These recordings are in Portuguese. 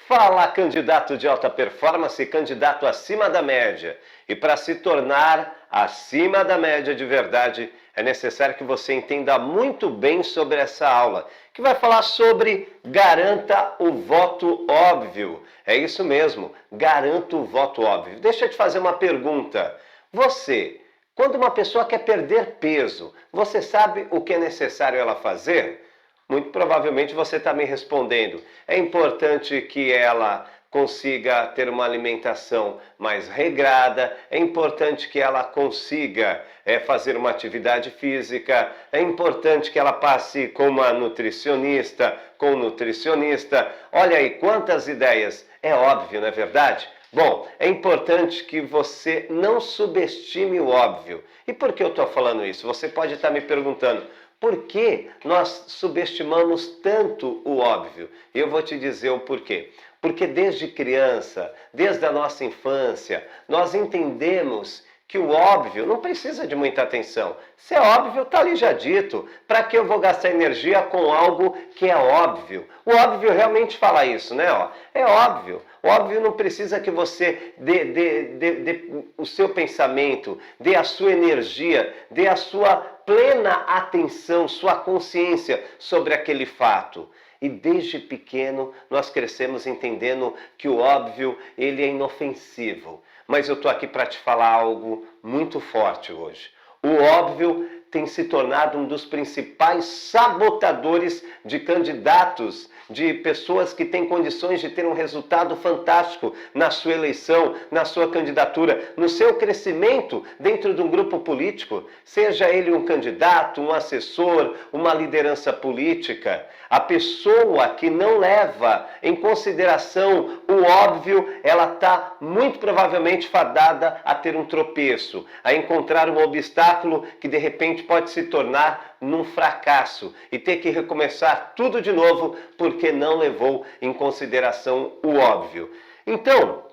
Fala, candidato de alta performance, candidato acima da média. E para se tornar acima da média de verdade, é necessário que você entenda muito bem sobre essa aula, que vai falar sobre garanta o voto óbvio. É isso mesmo, garanta o voto óbvio. Deixa eu te fazer uma pergunta. Você, quando uma pessoa quer perder peso, você sabe o que é necessário ela fazer? Muito provavelmente você está me respondendo. É importante que ela consiga ter uma alimentação mais regrada, é importante que ela consiga fazer uma atividade física, é importante que ela passe com uma nutricionista, com um nutricionista. Olha aí quantas ideias. É óbvio, não é verdade? Bom, é importante que você não subestime o óbvio. E por que eu estou falando isso? Você pode estar me perguntando, por que nós subestimamos tanto o óbvio? E eu vou te dizer o porquê. Porque desde criança, desde a nossa infância, nós entendemos que o óbvio não precisa de muita atenção. Se é óbvio, está ali já dito. Para que eu vou gastar energia com algo que é óbvio? O óbvio realmente fala isso, né? É óbvio. O óbvio não precisa que você dê o seu pensamento, dê a sua energia, dê a sua plena atenção, sua consciência sobre aquele fato. E desde pequeno nós crescemos entendendo que o óbvio ele é inofensivo. Mas eu estou aqui para te falar algo muito forte hoje. O óbvio tem se tornado um dos principais sabotadores de candidatos, de pessoas que têm condições de ter um resultado fantástico na sua eleição, na sua candidatura, no seu crescimento dentro de um grupo político, seja ele um candidato, um assessor, uma liderança política. A pessoa que não leva em consideração o óbvio, ela está muito provavelmente fadada a ter um tropeço, a encontrar um obstáculo que de repente pode se tornar num fracasso e ter que recomeçar tudo de novo porque não levou em consideração o óbvio. Então,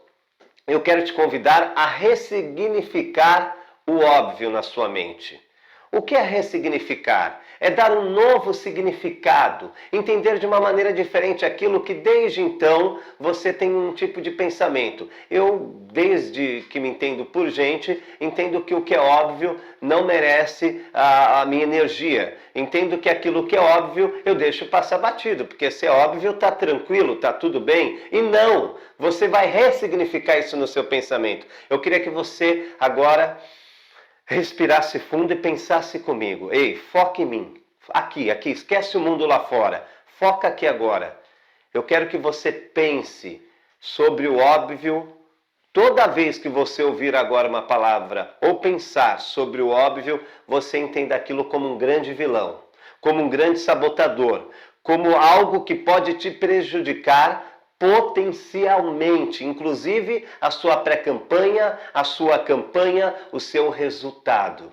eu quero te convidar a ressignificar o óbvio na sua mente. O que é ressignificar? É dar um novo significado, entender de uma maneira diferente aquilo que desde então você tem um tipo de pensamento. Eu, desde que me entendo por gente, entendo que o que é óbvio não merece a minha energia. Entendo que aquilo que é óbvio eu deixo passar batido, porque se é óbvio está tranquilo, está tudo bem. E não, você vai ressignificar isso no seu pensamento. Eu queria que você agora respirasse fundo e pensasse comigo. Ei, foca em mim. Aqui, esquece o mundo lá fora. Foca aqui agora. Eu quero que você pense sobre o óbvio. Toda vez que você ouvir agora uma palavra ou pensar sobre o óbvio, você entenda aquilo como um grande vilão, como um grande sabotador, como algo que pode te prejudicar potencialmente, inclusive a sua pré-campanha, a sua campanha, o seu resultado.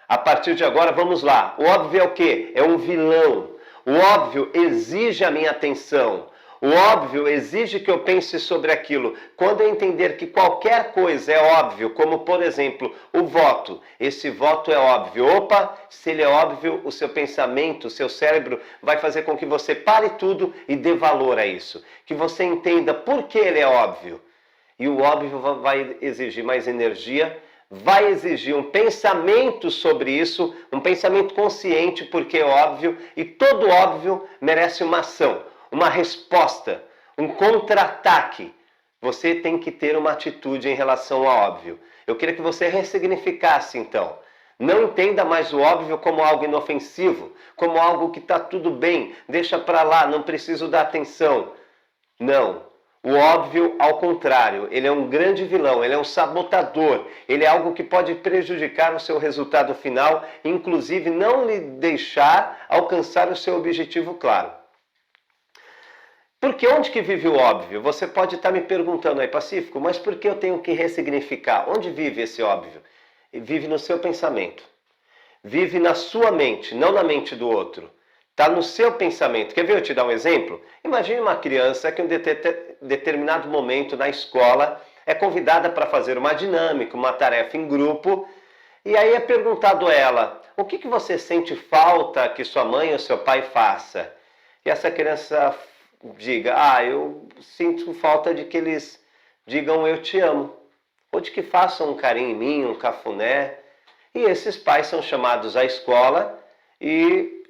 A partir de agora, vamos lá. O óbvio é o quê? É um vilão. O óbvio exige a minha atenção. O óbvio exige que eu pense sobre aquilo. Quando eu entender que qualquer coisa é óbvio, como por exemplo o voto, esse voto é óbvio. Opa, se ele é óbvio, o seu pensamento, o seu cérebro vai fazer com que você pare tudo e dê valor a isso. Que você entenda por que ele é óbvio. E o óbvio vai exigir mais energia, vai exigir um pensamento sobre isso, um pensamento consciente, porque é óbvio, e todo óbvio merece uma ação. Uma resposta, um contra-ataque. Você tem que ter uma atitude em relação ao óbvio. Eu queria que você ressignificasse então. Não entenda mais o óbvio como algo inofensivo, como algo que está tudo bem, deixa para lá, não preciso dar atenção. Não. O óbvio, ao contrário, ele é um grande vilão, ele é um sabotador, ele é algo que pode prejudicar o seu resultado final, inclusive não lhe deixar alcançar o seu objetivo claro. Porque onde que vive o óbvio? Você pode estar me perguntando aí, Pacífico, mas por que eu tenho que ressignificar? Onde vive esse óbvio? Vive no seu pensamento. Vive na sua mente, não na mente do outro. Está no seu pensamento. Quer ver eu te dar um exemplo? Imagine uma criança que em um determinado momento na escola é convidada para fazer uma dinâmica, uma tarefa em grupo, e aí é perguntado a ela, o que você sente falta que sua mãe ou seu pai faça? E essa criança diga, eu sinto falta de que eles digam eu te amo, ou de que façam um carinho em mim, um cafuné. E esses pais são chamados à escola e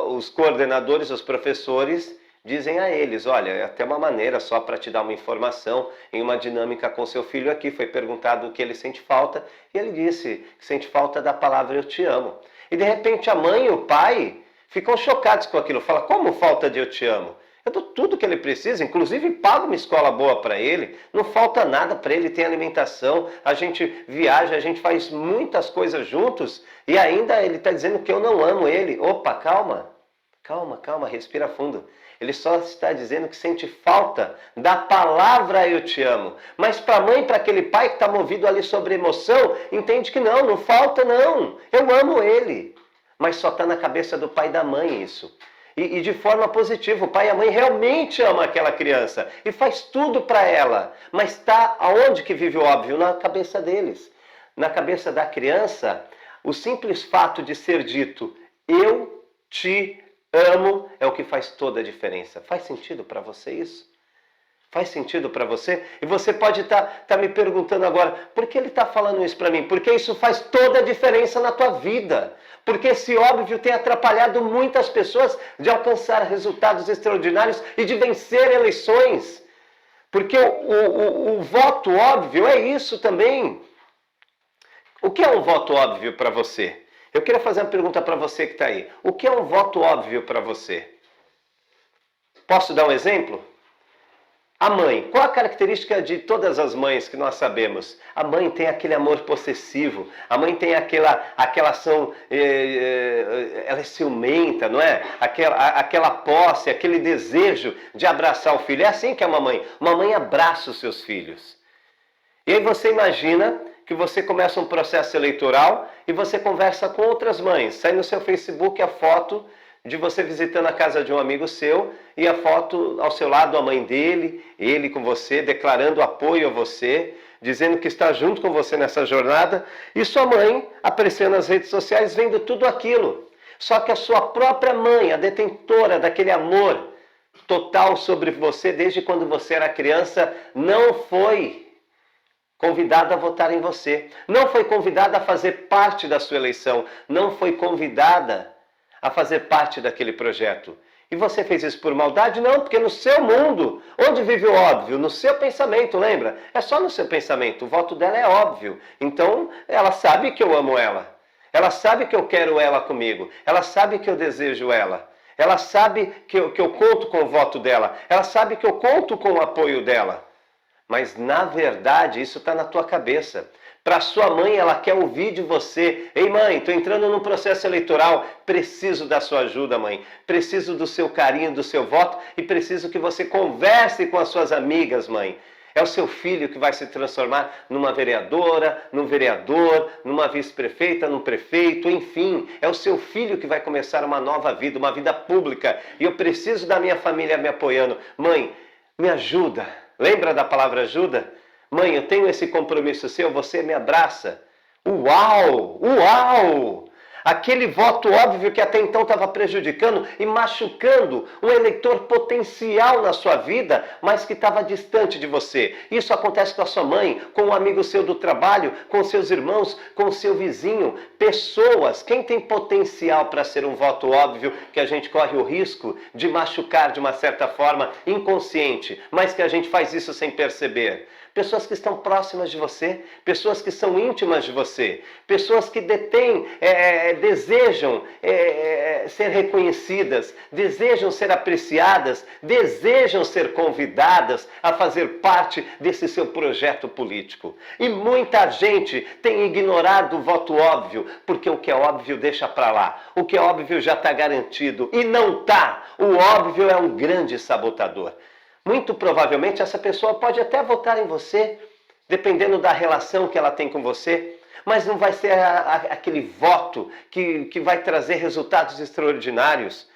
os coordenadores, os professores, dizem a eles, olha, é até uma maneira só para te dar uma informação, em uma dinâmica com seu filho aqui, foi perguntado o que ele sente falta, e ele disse que sente falta da palavra eu te amo. E de repente a mãe e o pai ficam chocados com aquilo, falam, como falta de eu te amo? Eu dou tudo que ele precisa, inclusive pago uma escola boa para ele, não falta nada para ele, tem alimentação, a gente viaja, a gente faz muitas coisas juntos e ainda ele está dizendo que eu não amo ele. Opa, calma, calma, calma, respira fundo. Ele só está dizendo que sente falta da palavra eu te amo. Mas para a mãe, para aquele pai que está movido ali sobre emoção, entende que não falta não, eu amo ele. Mas só está na cabeça do pai e da mãe isso. E de forma positiva, o pai e a mãe realmente amam aquela criança e faz tudo para ela. Mas está aonde que vive o óbvio? Na cabeça deles. Na cabeça da criança, o simples fato de ser dito eu te amo é o que faz toda a diferença. Faz sentido para você isso? Faz sentido para você? E você pode estar me perguntando agora, por que ele está falando isso para mim? Porque isso faz toda a diferença na tua vida. Porque esse óbvio tem atrapalhado muitas pessoas de alcançar resultados extraordinários e de vencer eleições. Porque o voto óbvio é isso também. O que é um voto óbvio para você? Eu queria fazer uma pergunta para você que está aí. O que é um voto óbvio para você? Posso dar um exemplo? A mãe, qual a característica de todas as mães que nós sabemos? A mãe tem aquele amor possessivo, a mãe tem aquela ação, ela é ciumenta, não é? Aquela posse, aquele desejo de abraçar o filho. É assim que é uma mãe abraça os seus filhos. E aí você imagina que você começa um processo eleitoral e você conversa com outras mães. Sai no seu Facebook a foto de você visitando a casa de um amigo seu e a foto ao seu lado, a mãe dele, ele com você, declarando apoio a você, dizendo que está junto com você nessa jornada, e sua mãe aparecendo nas redes sociais vendo tudo aquilo. Só que a sua própria mãe, a detentora daquele amor total sobre você desde quando você era criança, não foi convidada a votar em você, não foi convidada a fazer parte da sua eleição, não foi convidada a fazer parte daquele projeto. E você fez isso por maldade? Não, porque no seu mundo, onde vive o óbvio? No seu pensamento, lembra? É só no seu pensamento, o voto dela é óbvio. Então, ela sabe que eu amo ela. Ela sabe que eu quero ela comigo. Ela sabe que eu desejo ela. Ela sabe que eu conto com o voto dela. Ela sabe que eu conto com o apoio dela. Mas, na verdade, isso está na tua cabeça. Para sua mãe, ela quer ouvir de você. Ei, mãe, estou entrando num processo eleitoral. Preciso da sua ajuda, mãe. Preciso do seu carinho, do seu voto. E preciso que você converse com as suas amigas, mãe. É o seu filho que vai se transformar numa vereadora, num vereador, numa vice-prefeita, num prefeito, enfim. É o seu filho que vai começar uma nova vida, uma vida pública. E eu preciso da minha família me apoiando. Mãe, me ajuda. Lembra da palavra ajuda? Mãe, eu tenho esse compromisso seu, você me abraça. Uau! Uau! Aquele voto óbvio que até então estava prejudicando e machucando um eleitor potencial na sua vida, mas que estava distante de você. Isso acontece com a sua mãe, com um amigo seu do trabalho, com seus irmãos, com o seu vizinho. Pessoas, quem tem potencial para ser um voto óbvio, que a gente corre o risco de machucar de uma certa forma inconsciente, mas que a gente faz isso sem perceber. Pessoas que estão próximas de você, pessoas que são íntimas de você, pessoas que desejam ser reconhecidas, desejam ser apreciadas, desejam ser convidadas a fazer parte desse seu projeto político. E muita gente tem ignorado o voto óbvio, porque o que é óbvio deixa para lá. O que é óbvio já está garantido e não está. O óbvio é um grande sabotador. Muito provavelmente essa pessoa pode até votar em você, dependendo da relação que ela tem com você, mas não vai ser aquele voto que vai trazer resultados extraordinários.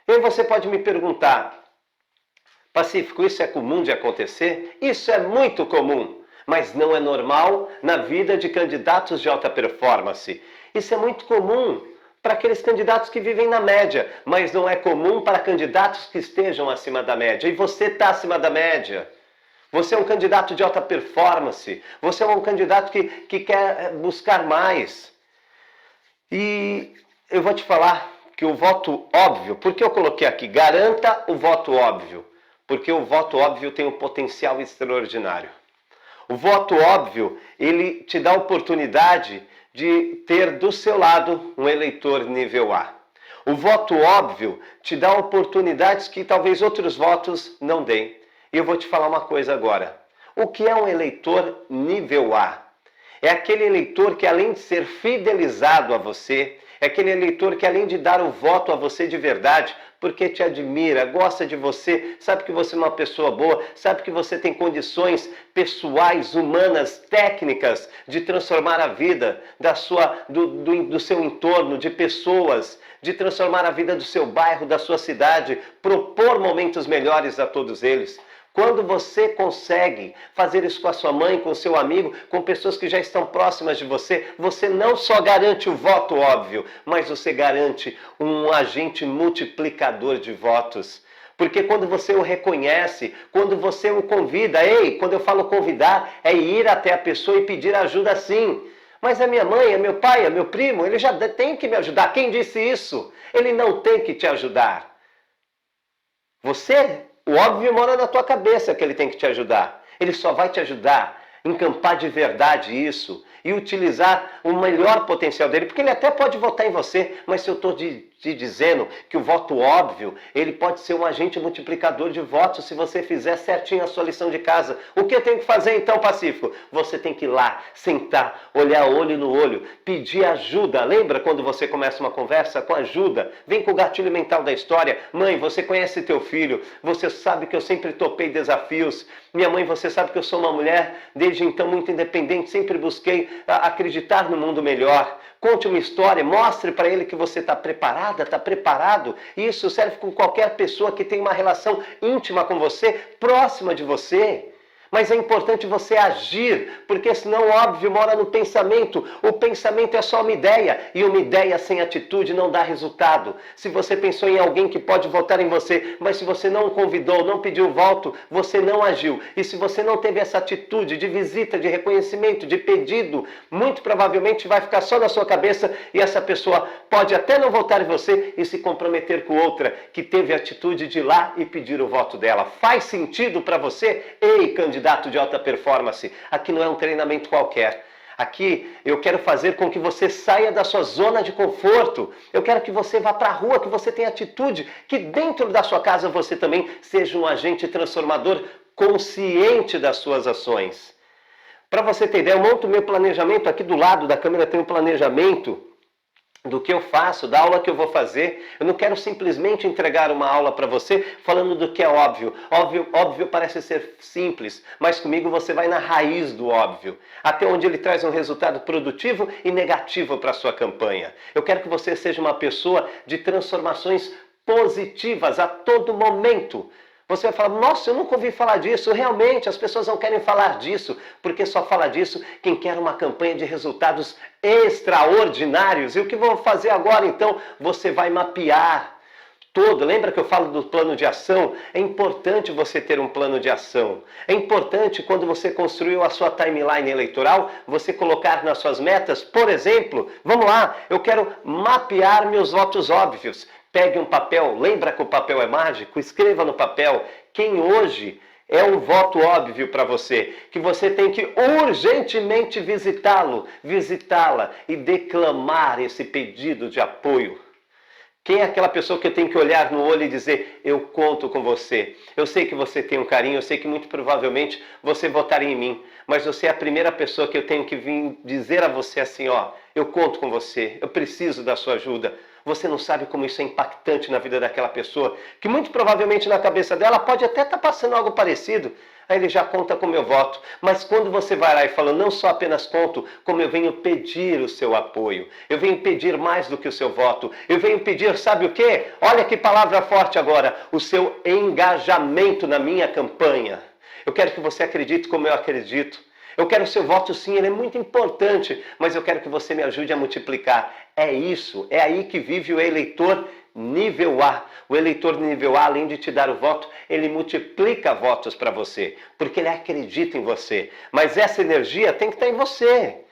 E aí você pode me perguntar, Pacífico, isso é comum de acontecer? Isso é muito comum, mas não é normal na vida de candidatos de alta performance. Isso é muito comum para aqueles candidatos que vivem na média, mas não é comum para candidatos que estejam acima da média. E você está acima da média. Você é um candidato de alta performance. Você é um candidato que quer buscar mais. E eu vou te falar que o voto óbvio, por que eu coloquei aqui? Garanta o voto óbvio. Porque o voto óbvio tem um potencial extraordinário. O voto óbvio, ele te dá a oportunidade de ter do seu lado um eleitor nível A. O voto óbvio te dá oportunidades que talvez outros votos não deem. E eu vou te falar uma coisa agora. O que é um eleitor nível A? É aquele eleitor que, além de ser fidelizado a você, é aquele eleitor que, além de dar o voto a você de verdade, porque te admira, gosta de você, sabe que você é uma pessoa boa, sabe que você tem condições pessoais, humanas, técnicas de transformar a vida do seu entorno, de pessoas, de transformar a vida do seu bairro, da sua cidade, propor momentos melhores a todos eles. Quando você consegue fazer isso com a sua mãe, com o seu amigo, com pessoas que já estão próximas de você, você não só garante o voto óbvio, mas você garante um agente multiplicador de votos. Porque quando você o reconhece, quando você o convida, quando eu falo convidar, é ir até a pessoa e pedir ajuda sim. Mas é minha mãe, é meu pai, é meu primo, ele já tem que me ajudar. Quem disse isso? Ele não tem que te ajudar. O óbvio mora na tua cabeça que ele tem que te ajudar. Ele só vai te ajudar a encampar de verdade isso e utilizar o melhor potencial dele, porque ele até pode votar em você, mas se eu estou te dizendo que o voto óbvio, ele pode ser um agente multiplicador de votos se você fizer certinho a sua lição de casa. O que eu tenho que fazer então, Pacífico? Você tem que ir lá, sentar, olhar olho no olho, pedir ajuda. Lembra quando você começa uma conversa com ajuda? Vem com o gatilho mental da história. Mãe, você conhece teu filho, você sabe que eu sempre topei desafios. Minha mãe, você sabe que eu sou uma mulher, desde então muito independente, sempre busquei acreditar no mundo melhor. Conte uma história, mostre para ele que você está preparada, está preparado. Isso serve com qualquer pessoa que tem uma relação íntima com você, próxima de você. Mas é importante você agir, porque senão o óbvio mora no pensamento. O pensamento é só uma ideia, e uma ideia sem atitude não dá resultado. Se você pensou em alguém que pode votar em você, mas se você não o convidou, não pediu voto, você não agiu. E se você não teve essa atitude de visita, de reconhecimento, de pedido, muito provavelmente vai ficar só na sua cabeça e essa pessoa pode até não votar em você e se comprometer com outra que teve a atitude de ir lá e pedir o voto dela. Faz sentido para você? Ei, candidato de alta performance, aqui não é um treinamento qualquer. Aqui eu quero fazer com que você saia da sua zona de conforto. Eu quero que você vá para a rua, que você tenha atitude, que dentro da sua casa você também seja um agente transformador consciente das suas ações. Para você ter ideia, eu monto meu planejamento, aqui do lado da câmera tem um planejamento do que eu faço, da aula que eu vou fazer. Eu não quero simplesmente entregar uma aula para você falando do que é óbvio. Óbvio parece ser simples, mas comigo você vai na raiz do óbvio, até onde ele traz um resultado produtivo e negativo para a sua campanha. Eu quero que você seja uma pessoa de transformações positivas a todo momento. Você vai falar, nossa, eu nunca ouvi falar disso. Realmente, as pessoas não querem falar disso, porque só fala disso quem quer uma campanha de resultados extraordinários. E o que vou fazer agora, então? Você vai mapear todo. Lembra que eu falo do plano de ação? É importante você ter um plano de ação. É importante, quando você construiu a sua timeline eleitoral, você colocar nas suas metas, por exemplo, vamos lá, eu quero mapear meus votos óbvios. Pegue um papel, lembra que o papel é mágico? Escreva no papel quem hoje é um voto óbvio para você, que você tem que urgentemente visitá-la e declamar esse pedido de apoio. Quem é aquela pessoa que eu tenho que olhar no olho e dizer, eu conto com você. Eu sei que você tem um carinho, eu sei que muito provavelmente você votaria em mim, mas você é a primeira pessoa que eu tenho que vir dizer a você assim, ó, eu conto com você, eu preciso da sua ajuda. Você não sabe como isso é impactante na vida daquela pessoa, que muito provavelmente na cabeça dela pode até estar passando algo parecido. Aí ele já conta com o meu voto. Mas quando você vai lá e fala, não só apenas conto, como eu venho pedir o seu apoio. Eu venho pedir mais do que o seu voto. Eu venho pedir, sabe o quê? Olha que palavra forte agora. O seu engajamento na minha campanha. Eu quero que você acredite como eu acredito. Eu quero o seu voto sim, ele é muito importante, mas eu quero que você me ajude a multiplicar. É isso, é aí que vive o eleitor nível A. O eleitor nível A, além de te dar o voto, ele multiplica votos para você, porque ele acredita em você. Mas essa energia tem que estar em você.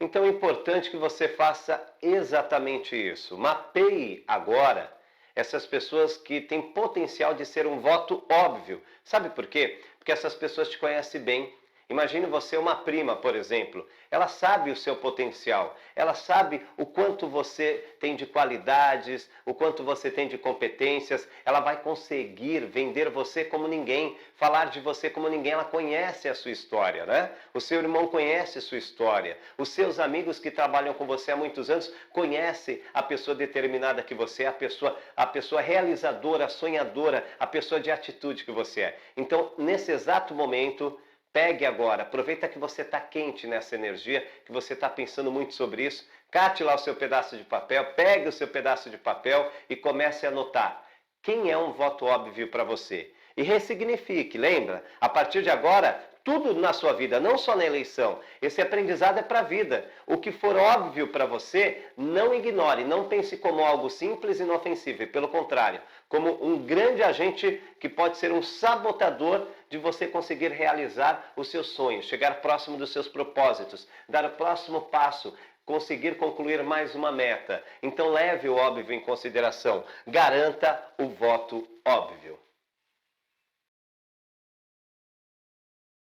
Então é importante que você faça exatamente isso. Mapeie agora essas pessoas que têm potencial de ser um voto óbvio. Sabe por quê? Porque essas pessoas te conhecem bem. Imagine você uma prima, por exemplo. Ela sabe o seu potencial. Ela sabe o quanto você tem de qualidades, o quanto você tem de competências. Ela vai conseguir vender você como ninguém, falar de você como ninguém. Ela conhece a sua história, né? O seu irmão conhece a sua história. Os seus amigos que trabalham com você há muitos anos conhecem a pessoa determinada que você é, a pessoa realizadora, sonhadora, a pessoa de atitude que você é. Então, nesse exato momento, pegue agora, aproveita que você está quente nessa energia, que você está pensando muito sobre isso, cate lá o seu pedaço de papel, pegue o seu pedaço de papel e comece a anotar quem é um voto óbvio para você. E ressignifique, lembra? A partir de agora, tudo na sua vida, não só na eleição, esse aprendizado é para a vida. O que for óbvio para você, não ignore, não pense como algo simples e inofensivo, pelo contrário, como um grande agente que pode ser um sabotador de você conseguir realizar os seus sonhos, chegar próximo dos seus propósitos, dar o próximo passo, conseguir concluir mais uma meta. Então leve o óbvio em consideração, garanta o voto óbvio.